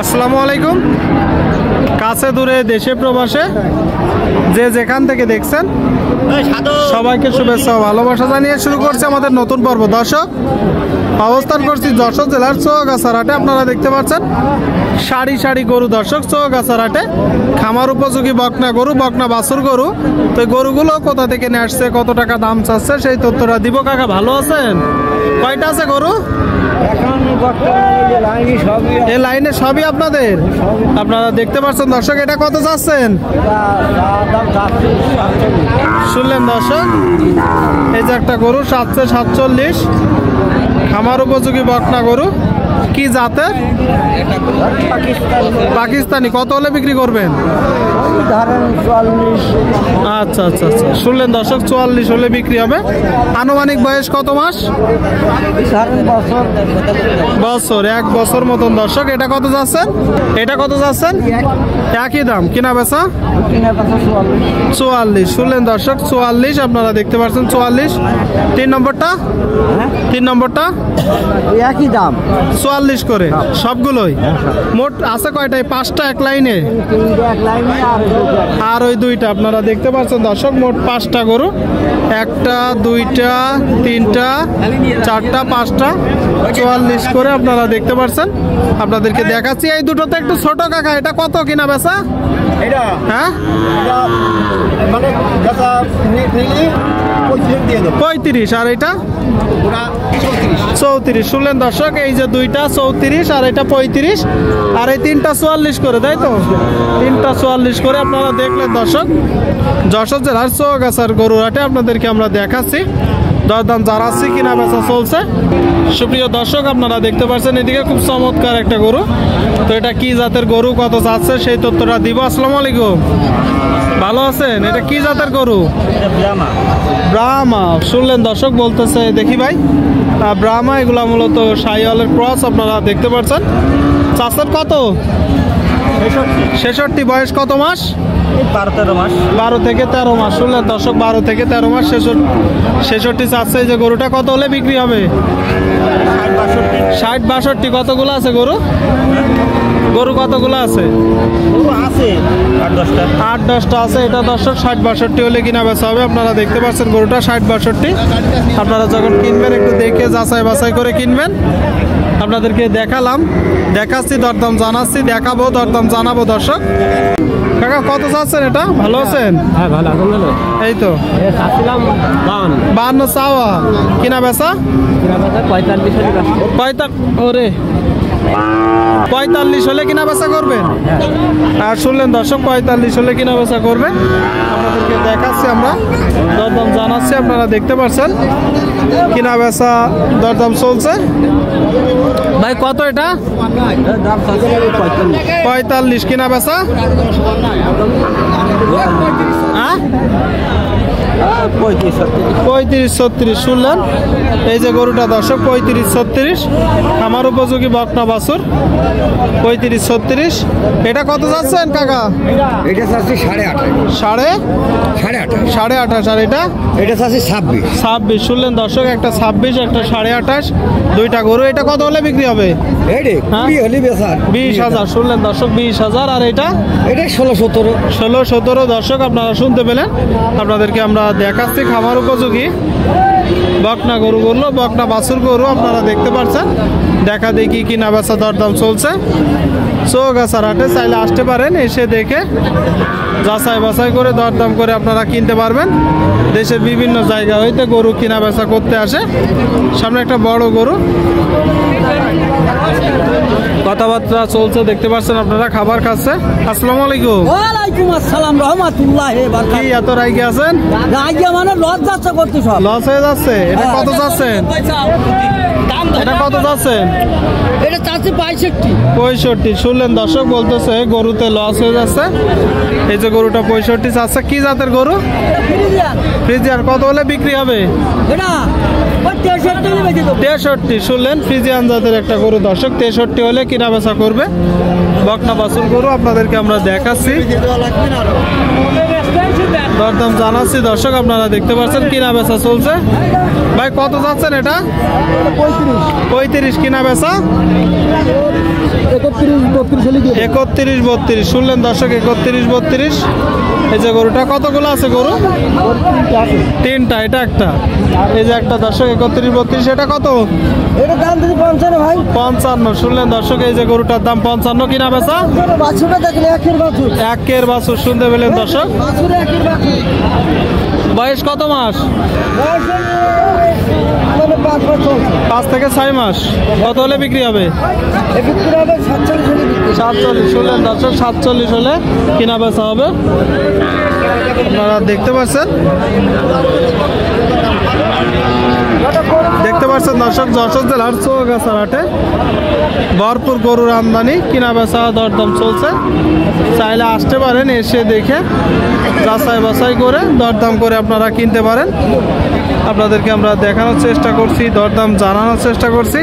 আসসালামু আলাইকুম। কাছে দূরে দেশে প্রবাসে যে যেখান থেকে দেখছেন সবাইকে শুভেচ্ছা ও ভালোবাসা জানিয়ে শুরু করছে আমাদের নতুন পর্ব। দর্শক, অবস্থান করছি যশোর জেলার চৌগাছার হাটে। আপনারা দেখতে পাচ্ছেন সারি সারি গরু। দর্শক, চৌগাছার হাটে খামার উপযোগী বকনা গরু, বকনা বাছুর গরু। তো এই গরুগুলো কোথা থেকে নিয়ে আসছে, কত টাকা দাম চাচ্ছে, সেই তথ্যটা দিব। কাকা ভালো আছেন? কয়টা আছে গরু? এই লাইনে সবই আপনাদের? আপনারা দেখতে পাচ্ছেন দর্শক, এটা কত চাচ্ছেন? শুনলেন দর্শক, এই যে একটা গরু 747, খামার উপযোগী বকনা গরু। কি জাতের? পাকিস্তানি। কত হলে বিক্রি করবেন? আচ্ছা আচ্ছা আচ্ছা, শুনলেন দর্শক, 44 হলে বিক্রি হবে। আনুমানিক বয়স কত মাস? বছর, 1 বছর মতন। দর্শক, এটা কত যাচ্ছেন? এটা কত যাচ্ছেন? একই দাম, কিনা বেচা 44। শুনলেন দর্শক, 44 আপনারা দেখতে পাচ্ছেন, 44। 3 নম্বরটা? 3 নম্বরটা একই দাম, 44 করে সবগুলোই। মোট আছে কয়টায়? 5টা এক লাইনে, আর ওই 2টা আপনারা দেখতে পাচ্ছেন দর্শক। মোট 5টা গরু, 1টা 2টা 3টা 4টা 5টা, 44 করে আপনারা দেখতে পাচ্ছেন। আপনাদেরকে দেখাচ্ছি। এই দুটো তো একটু ছোট কাকা, এটা কত কিনা বেচা? হ্যাঁ, 35। আর এটা 34। শুনলেন দর্শক, এই যে 2টা 34 আর এটা 35, আর এই 3টা 44 করে, তাই তো? 3টা 44 করে আপনারা দেখলেন দর্শক। যশোর জেলার চৌগাছার গরুর হাটে আপনাদেরকে আমরা দেখাচ্ছি। দরদাম জানাচ্ছি, কিনা বেচা চলছে। সুপ্রিয় দর্শক, আপনারা দেখতে পাচ্ছেন এদিকে খুব চমৎকার একটা গরু। তো এটা কি জাতের গরু, কত যাচ্ছে, সেই তথ্যটা দিব। আসসালামু আলাইকুম, ভালো আছেন? এটা কি জাতের গরু? ব্রাহ্মা। শুনলেন দর্শক, বলতেছে দেখি ভাই, ব্রাহ্মা। এগুলা মূলত শাহিওয়ালের ক্রস। আপনারা দেখতে পাচ্ছেন। চাষের কত? 66। বয়স কত মাস? 12-13 মাস। 12 থেকে 13 মাস। শুনলেন দর্শক, 12 থেকে 13 মাস। 66 চাচ্ছে। এই যে গরুটা কত হলে বিক্রি হবে? 60-62। কতগুলো আছে গরু? গরু কতগুলো আছে? 8-10টা আছে। এটা দর্শক 60-62 হলে কিনা বেচা হবে। আপনারা দেখতে পাচ্ছেন গরুটা 60-62। আপনারা যখন কিনবেন একটু দেখে যাচাই বাছাই করে কিনবেন। আপনাদেরকে দেখালাম, দেখাচ্ছি, দরদাম জানাচ্ছি, দেখাবো, দরদাম জানাবো। দর্শক কাকা কত চাচ্ছেন এটা? ভালো আছেন? হ্যাঁ ভালো। এই তো 52 চাওয়া, কিনা বেচা 45। ওরে 45 হলে কিনা বেচা করবেন? আর শুনলেন দর্শক, 45 হলে কিনা বেচা করবেন। আপনাদেরকে দেখাচ্ছি, আমরা দরদাম জানাচ্ছি। আপনারা দেখতে পাচ্ছেন কিনা বেচা দরদাম চলছে। ভাই কত এটা? 45। কিনা বেচা? 35-36। শুনলেন, এই যে গরুটা দর্শক 35-36, আমার উপযোগী বকনা বাছুর। 35-36। এটা কত যাচ্ছেন কাকা? এটা চাচ্ছি 28.5। 28.5। আর এটা? এটা চাচ্ছি 26। শুনলেন দর্শক, একটা 26, একটা 28.5, 2টা গরু। এটা কত হলে বিক্রি হবে? 20,000। শুনলেন দর্শক, 20,000। আর এটা? এটা 16-17। দর্শক আপনারা শুনতে পেলেন। আপনাদেরকে আমরা দেখাচ্ছি খামার উপযোগী বকনা গরু গুলো, বকনা বাছুর গরু। আপনারা দেখতে পাচ্ছেন, দেখা দেখি কিনা বেচা দরদাম চলছে চৌগাছার হাটে। চাইলে আসতে পারেন, এসে দেখে যাচাই বাছাই করে দরদাম করে আপনারা কিনতে পারবেন। দেশের বিভিন্ন জায়গা হইতে গরু কিনা বেচা করতে আসে। সামনে একটা বড় গরু, কথাবার্তা চলছে, দেখতে পাচ্ছেন আপনারা, খাবার খাচ্ছে। আসসালামু আলাইকুম। ওয়ালাইকুম আসসালাম রাহমাতুল্লাহি ওয়া বারাকাতুহু। কি এত রাইগে আছেন? রাইগে মানে লস যাচ্ছে, করতে সব লস হয়ে যাচ্ছে। এটা কত যাচ্ছেন? এটা কত যাচ্ছেন? এটা চাচ্ছি 65। শুনলেন দর্শক, বলতেছে গরুতে লস হয়ে যাচ্ছে। এই যে গরুটা 65 চাচ্ছে। কি জাতের গরু? ফ্রিজিয়ান। কত হলে বিক্রি হবে? এটা 63। শুনলেন, ফ্রিজিয়ান জাতের একটা গরু দর্শক। 63 হলে কিনা বেচা করবে। বকনা বাছুর গরু আপনাদেরকে আমরা দেখাচ্ছি, দরদাম জানাচ্ছি। দর্শক আপনারা দেখতে পাচ্ছেন কিনা বেচা চলছে। ভাই কত যাচ্ছেন এটা? 35 35 কিনা বেচা 31 32 শুনলেন দর্শক, 31 32। এই যে গরুটা কতগুলো আছে গরু? 3টা, এটা একটা। এই যে একটা দর্শক 31 32, এটা কত? এটা দাম দিদি 55 ভাই। 55 শুনলেন দর্শক, এই যে গরুটার দাম 55 কিনা বেচা। বাছুরটা দেখলে একের বাছুর। একের বাছুর শুনতে পেলেন দর্শক। বাছুর একের বাছুর। বয়স কত মাস? মানে 5 বছর। 5 থেকে 6 মাস। কত হলে বিক্রি হবে? বিক্রি হবে 47 হলে বিক্রি। 47 শুনলেন দর্শক, 47 হলে কিনা বেচা হবে। আপনারা দেখতে পাচ্ছেন দর্শক, যশোর জেলার চৌগাছার হাটে ভরপুর গরুর আমদানি, কিনা বেচা দরদাম চলছে। চাইলে আসতে পারেন, এসে দেখে যাচাই বাছাই করে দরদাম করে আপনারা কিনতে পারেন। আপনাদেরকে আমরা দেখানোর চেষ্টা করছি, দরদাম জানানোর চেষ্টা করছি।